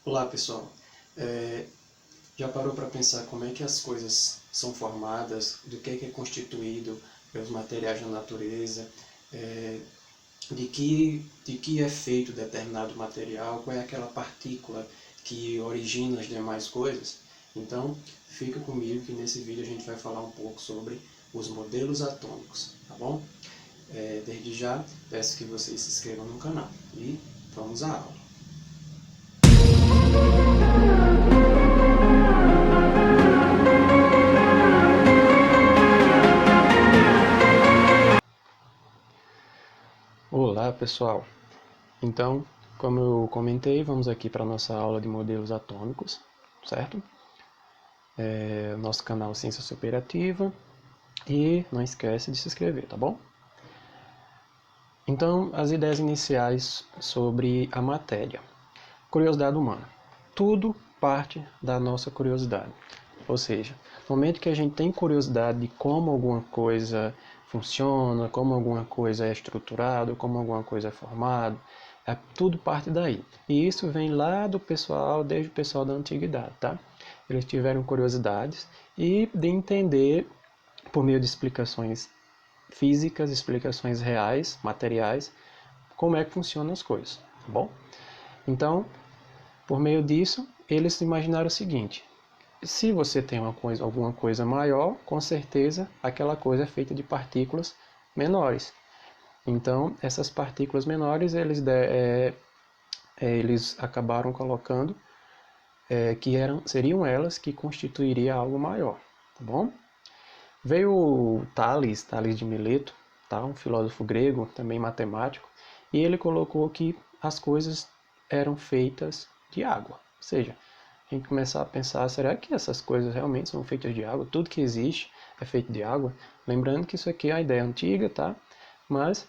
Olá pessoal, já parou para pensar como é que as coisas são formadas, do que é constituído pelos materiais da natureza, de que é feito determinado material, qual é aquela partícula que origina as demais coisas? Então, fica comigo que nesse vídeo a gente vai falar um pouco sobre os modelos atômicos, tá bom? Desde já, peço que vocês se inscrevam no canal e vamos à aula. Olá pessoal, então como eu comentei, vamos aqui para a nossa aula de modelos atômicos, certo? Nosso canal Ciência Superativa, e não esquece de se inscrever, tá bom? Então, as ideias iniciais sobre a matéria. Curiosidade humana. Tudo parte da nossa curiosidade. Ou seja, no momento que a gente tem curiosidade de como alguma coisa funciona, como alguma coisa é estruturada, como alguma coisa é formada, tudo parte daí. E isso vem lá do pessoal, desde o pessoal da antiguidade, tá? Eles tiveram curiosidades e de entender, por meio de explicações físicas, explicações reais, materiais, como é que funcionam as coisas, tá bom? Então, por meio disso, eles imaginaram o seguinte: se você tem alguma coisa maior, com certeza aquela coisa é feita de partículas menores. Então, essas partículas menores, eles acabaram colocando que seriam elas que constituiriam algo maior, tá bom? Veio o Tales de Mileto, tá? Um filósofo grego, também matemático, e ele colocou que as coisas eram feitas de água. Ou seja, a gente começar a pensar, será que essas coisas realmente são feitas de água? Tudo que existe é feito de água? Lembrando que isso aqui é a ideia antiga, tá? Mas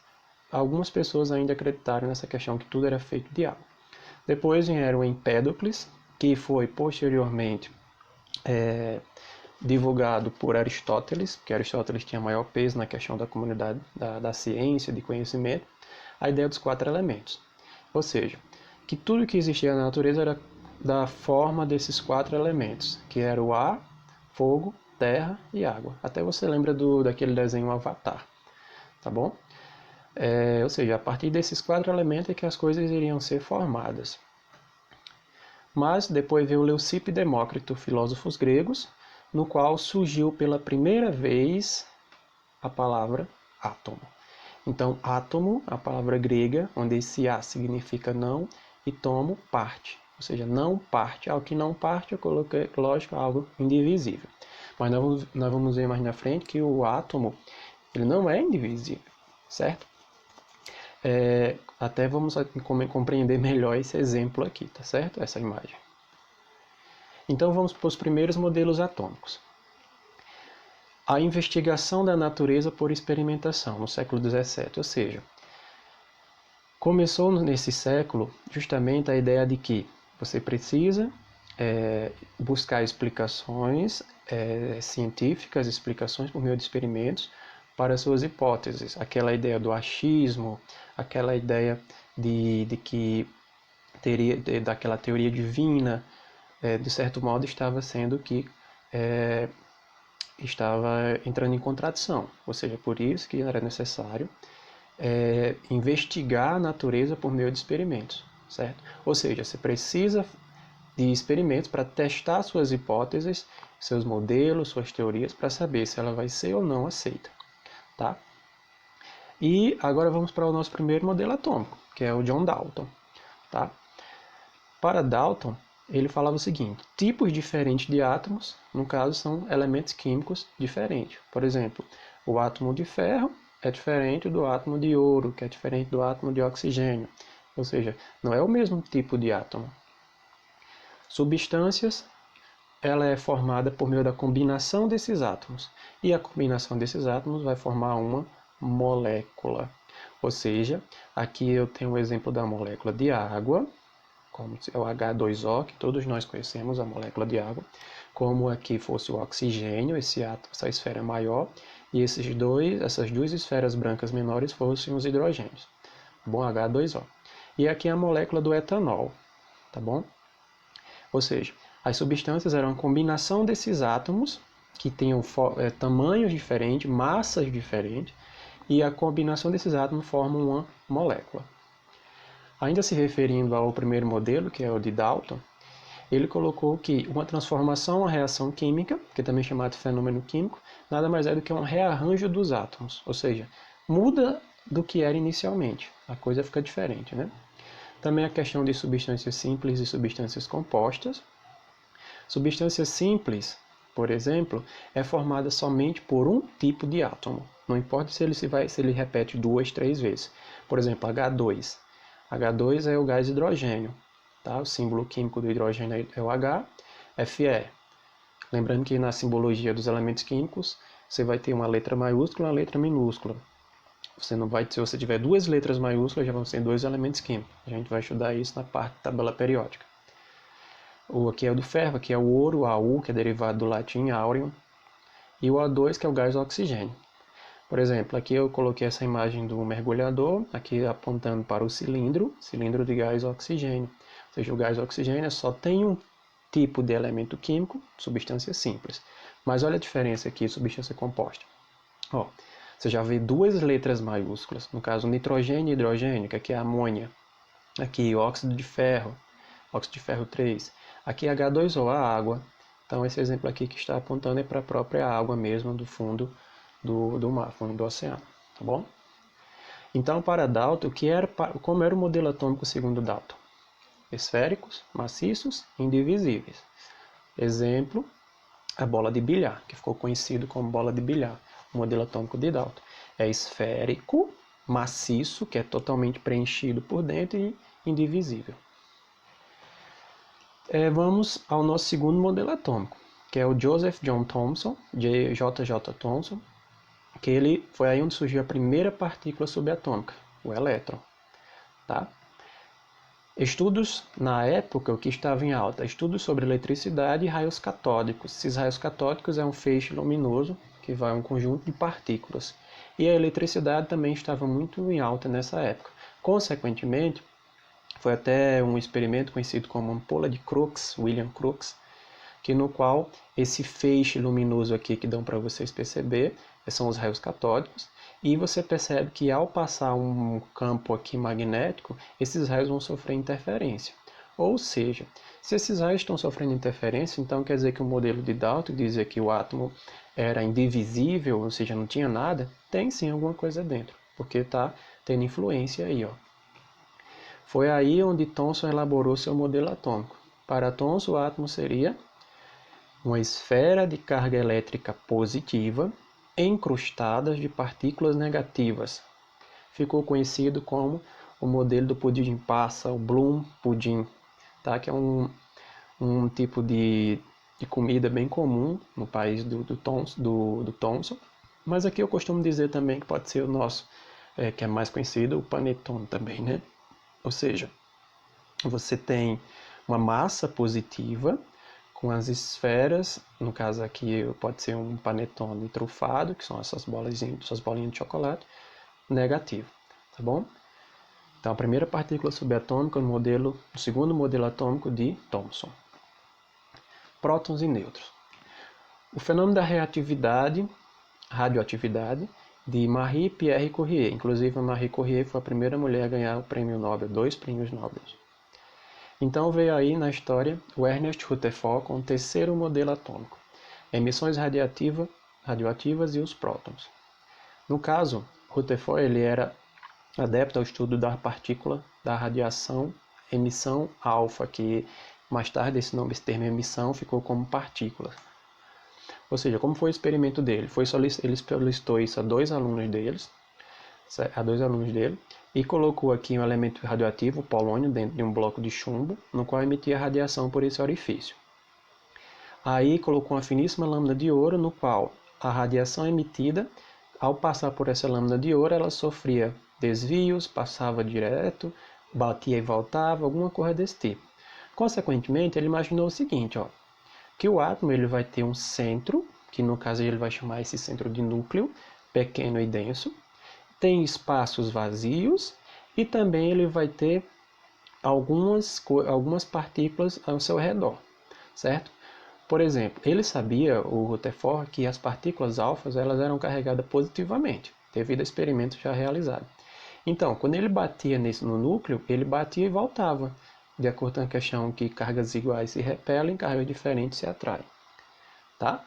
algumas pessoas ainda acreditaram nessa questão que tudo era feito de água. Depois vieram Empédocles, que foi posteriormente divulgado por Aristóteles, porque Aristóteles tinha maior peso na questão da comunidade da ciência, de conhecimento, a ideia dos 4 elementos. Ou seja, que tudo que existia na natureza era da forma desses 4 elementos, que era o ar, fogo, terra e água. Até você lembra daquele desenho Avatar, tá bom? Ou seja, a partir desses 4 elementos é que as coisas iriam ser formadas. Mas depois veio Leucipo e Demócrito, filósofos gregos, no qual surgiu pela primeira vez a palavra átomo. Então, átomo, a palavra grega, onde esse A significa não e tomo, parte. Ou seja, não parte. Algo que não parte, eu coloquei, lógico, algo indivisível. Mas nós vamos ver mais na frente que o átomo, ele não é indivisível, certo? Até vamos compreender melhor esse exemplo aqui, tá certo? Essa imagem. Então vamos para os primeiros modelos atômicos. A investigação da natureza por experimentação, no século XVII, ou seja, começou nesse século justamente a ideia de que você precisa buscar explicações científicas, explicações por meio de experimentos para suas hipóteses. Aquela ideia do achismo, aquela ideia de que daquela teoria divina, de certo modo estava entrando em contradição. Ou seja, por isso que era necessário investigar a natureza por meio de experimentos, certo? Ou seja, você precisa de experimentos para testar suas hipóteses, seus modelos, suas teorias, para saber se ela vai ser ou não aceita, tá? E agora vamos para o nosso primeiro modelo atômico, que é o John Dalton, tá? Para Dalton, ele falava o seguinte: tipos diferentes de átomos, no caso, são elementos químicos diferentes. Por exemplo, o átomo de ferro é diferente do átomo de ouro, que é diferente do átomo de oxigênio. Ou seja, não é o mesmo tipo de átomo. Substâncias, ela é formada por meio da combinação desses átomos. E a combinação desses átomos vai formar uma molécula. Ou seja, aqui eu tenho o exemplo da molécula de água, como é o H2O, que todos nós conhecemos, a molécula de água, como aqui fosse o oxigênio, essa esfera maior, e essas duas esferas brancas menores fossem os hidrogênios, tá bom? H2O. E aqui a molécula do etanol, tá bom? Ou seja, as substâncias eram uma combinação desses átomos que tinham tamanhos diferentes, massas diferentes, e a combinação desses átomos forma uma molécula. Ainda se referindo ao primeiro modelo, que é o de Dalton, ele colocou que uma transformação, uma reação química, que também é chamado de fenômeno químico, nada mais é do que um rearranjo dos átomos, ou seja, muda do que era inicialmente, a coisa fica diferente, né? Também a questão de substâncias simples e substâncias compostas. Substâncias simples, por exemplo, é formada somente por um tipo de átomo, não importa se ele repete 2, 3 vezes. Por exemplo, H2. H2 é o gás hidrogênio. Tá? O símbolo químico do hidrogênio é o H, Fe. Lembrando que na simbologia dos elementos químicos, você vai ter uma letra maiúscula e uma letra minúscula. Se você tiver duas letras maiúsculas, já vão ser dois elementos químicos. A gente vai estudar isso na parte da tabela periódica. Aqui é o do ferro, aqui é o ouro, Au, que é derivado do latim aureum, e o O2, que é o gás oxigênio. Por exemplo, aqui eu coloquei essa imagem do mergulhador, aqui apontando para o cilindro de gás oxigênio. Ou seja, o gás oxigênio só tem um tipo de elemento químico, substância simples. Mas olha a diferença aqui, substância composta. Ó, você já vê duas letras maiúsculas, no caso nitrogênio e hidrogênio, que aqui é amônia. Aqui óxido de ferro 3. Aqui H2O, a água. Então esse exemplo aqui que está apontando é para a própria água mesmo do fundo do mar, fundo do oceano, tá bom? Então para Dalton, como era o modelo atômico segundo Dalton? Esféricos, maciços, indivisíveis. Exemplo, a bola de bilhar, que ficou conhecido como bola de bilhar. O modelo atômico de Dalton é esférico, maciço, que é totalmente preenchido por dentro, e indivisível. Vamos ao nosso segundo modelo atômico, que é o Joseph John Thomson, JJ Thomson, que foi aí onde surgiu a primeira partícula subatômica, o elétron. Tá? Estudos, na época, o que estava em alta, estudos sobre eletricidade e raios catódicos. Esses raios catódicos é um feixe luminoso que vai a um conjunto de partículas. E a eletricidade também estava muito em alta nessa época. Consequentemente, foi até um experimento conhecido como ampola de Crookes, William Crookes, no qual esse feixe luminoso aqui que dão para vocês perceber, são os raios catódicos, e você percebe que ao passar um campo aqui magnético, esses raios vão sofrer interferência. Ou seja, se esses raios estão sofrendo interferência, então quer dizer que o modelo de Dalton, que dizia que o átomo era indivisível, ou seja, não tinha nada, tem sim alguma coisa dentro, porque está tendo influência aí, ó. Foi aí onde Thomson elaborou seu modelo atômico. Para Thomson, o átomo seria uma esfera de carga elétrica positiva encrustada de partículas negativas. Ficou conhecido como o modelo do pudim passa, o Bloom pudim, tá? Que é um tipo de comida bem comum no país do Thomson. Mas aqui eu costumo dizer também que pode ser o nosso, que é mais conhecido, o panetone também, né? Ou seja, você tem uma massa positiva com as esferas, no caso aqui pode ser um panetone trufado, que são essas bolinhas de chocolate, negativo, tá bom? Então a primeira partícula subatômica no segundo modelo atômico de Thomson. Prótons e nêutrons. O fenômeno da radioatividade, de Marie Pierre Curie. Inclusive a Marie Curie foi a primeira mulher a ganhar o prêmio Nobel, 2 prêmios Nobel. Então veio aí na história o Ernest Rutherford com o terceiro modelo atômico, emissões radioativas e os prótons. No caso, Rutherford ele era adepto ao estudo da partícula da radiação emissão alfa, que mais tarde esse termo emissão ficou como partícula. Ou seja, como foi o experimento dele? Ele solicitou isso a dois alunos dele, e colocou aqui um elemento radioativo, o polônio, dentro de um bloco de chumbo, no qual emitia radiação por esse orifício. Aí colocou uma finíssima lâmina de ouro, no qual a radiação emitida, ao passar por essa lâmina de ouro, ela sofria desvios, passava direto, batia e voltava, alguma coisa desse tipo. Consequentemente, ele imaginou o seguinte, que o átomo ele vai ter um centro, que no caso ele vai chamar esse centro de núcleo, pequeno e denso, tem espaços vazios, e também ele vai ter algumas partículas ao seu redor, certo? Por exemplo, ele sabia, o Rutherford, que as partículas alfas elas eram carregadas positivamente, devido a experimentos já realizados. Então, quando ele batia no núcleo, ele batia e voltava, de acordo com a questão que cargas iguais se repelem, cargas diferentes se atraem. Tá?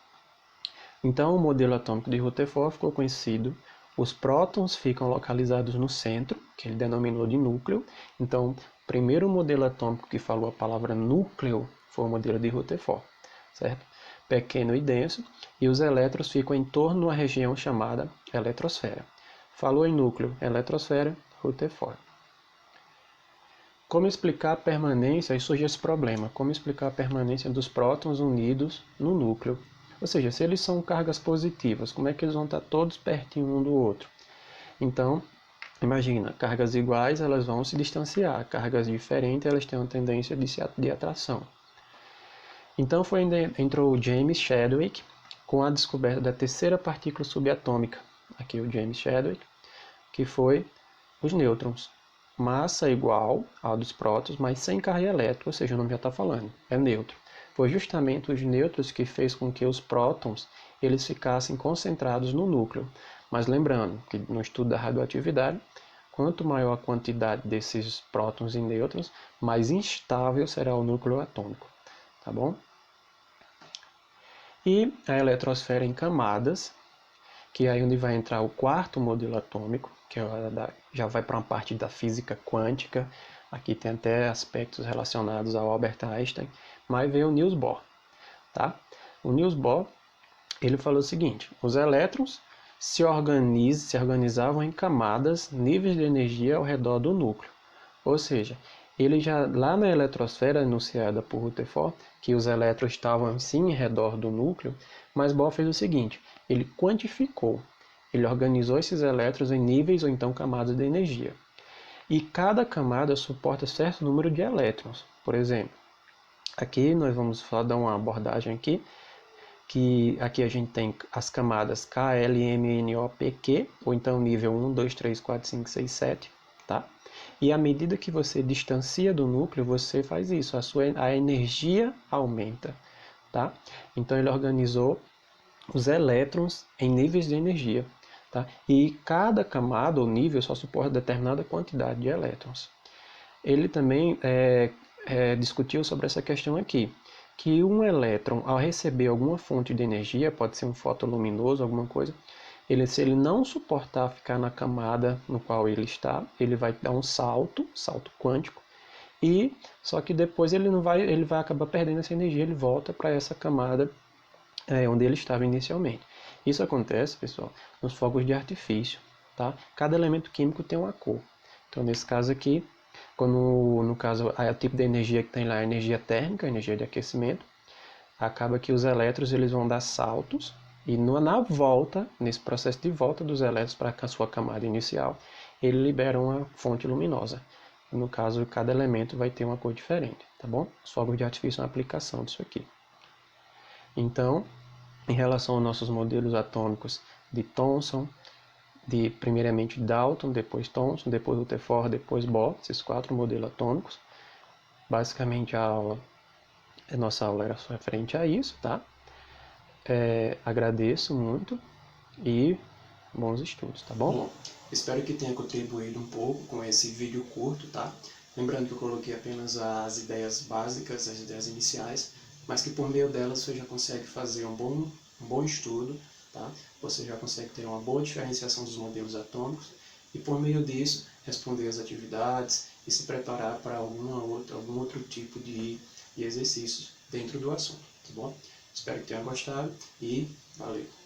Então, o modelo atômico de Rutherford ficou conhecido. Os prótons ficam localizados no centro, que ele denominou de núcleo. Então, o primeiro modelo atômico que falou a palavra núcleo foi o modelo de Rutherford, certo? Pequeno e denso, e os elétrons ficam em torno de uma região chamada eletrosfera. Falou em núcleo, eletrosfera, Rutherford. Como explicar a permanência, aí surge esse problema, como explicar a permanência dos prótons unidos no núcleo? Ou seja, se eles são cargas positivas, como é que eles vão estar todos pertinho um do outro? Então, imagina, cargas iguais elas vão se distanciar, cargas diferentes elas têm uma tendência de atração. Então entrou o James Chadwick com a descoberta da terceira partícula subatômica, aqui o James Chadwick, que foi os nêutrons. Massa igual ao dos prótons, mas sem carga elétrica, ou seja, o nome já está falando, é neutro. Foi justamente os nêutrons que fez com que os prótons eles ficassem concentrados no núcleo. Mas lembrando que no estudo da radioatividade, quanto maior a quantidade desses prótons e nêutrons, mais instável será o núcleo atômico. Tá bom? E a eletrosfera em camadas, que é aí onde vai entrar o quarto modelo atômico, que já vai para uma parte da física quântica. Aqui tem até aspectos relacionados ao Albert Einstein, mas veio o Niels Bohr. Tá? O Niels Bohr ele falou o seguinte: os elétrons se organizavam em camadas, níveis de energia ao redor do núcleo. Ou seja, ele já lá na eletrosfera enunciada por Rutherford, que os elétrons estavam sim em redor do núcleo, mas Bohr fez o seguinte: ele quantificou, ele organizou esses elétrons em níveis ou então camadas de energia. E cada camada suporta certo número de elétrons. Por exemplo, aqui nós vamos dar uma abordagem aqui, que aqui a gente tem as camadas K, L, M, N, O, P, Q, ou então nível 1, 2, 3, 4, 5, 6, 7, tá? E à medida que você distancia do núcleo, você faz isso, a energia aumenta, tá? Então ele organizou os elétrons em níveis de energia, tá? E cada camada ou nível só suporta determinada quantidade de elétrons. Ele também discutiu sobre essa questão aqui, que um elétron, ao receber alguma fonte de energia, pode ser um fotoluminoso, alguma coisa, se ele não suportar ficar na camada no qual ele está, ele vai dar um salto quântico, e só que depois ele vai acabar perdendo essa energia, ele volta para essa camada onde ele estava inicialmente. Isso acontece, pessoal, nos fogos de artifício, tá? Cada elemento químico tem uma cor. Então, nesse caso aqui, no caso, o tipo de energia que tem lá é a energia térmica, a energia de aquecimento, acaba que os elétrons eles vão dar saltos e na volta, nesse processo de volta dos elétrons para a sua camada inicial, ele libera uma fonte luminosa. No caso, cada elemento vai ter uma cor diferente, tá bom? Os fogos de artifício são uma aplicação disso aqui. Então, em relação aos nossos modelos atômicos de Thomson, primeiramente Dalton, depois Thomson, depois Rutherford, depois Bohr, esses 4 modelos atômicos. Basicamente a nossa aula era só referente a isso, tá? Agradeço muito e bons estudos, tá bom? Bom, espero que tenha contribuído um pouco com esse vídeo curto, tá? Lembrando que eu coloquei apenas as ideias básicas, as ideias iniciais, mas que por meio delas você já consegue fazer um bom estudo, tá? Você já consegue ter uma boa diferenciação dos modelos atômicos e por meio disso responder as atividades e se preparar para algum outro tipo de exercícios dentro do assunto, tá bom? Espero que tenha gostado e valeu!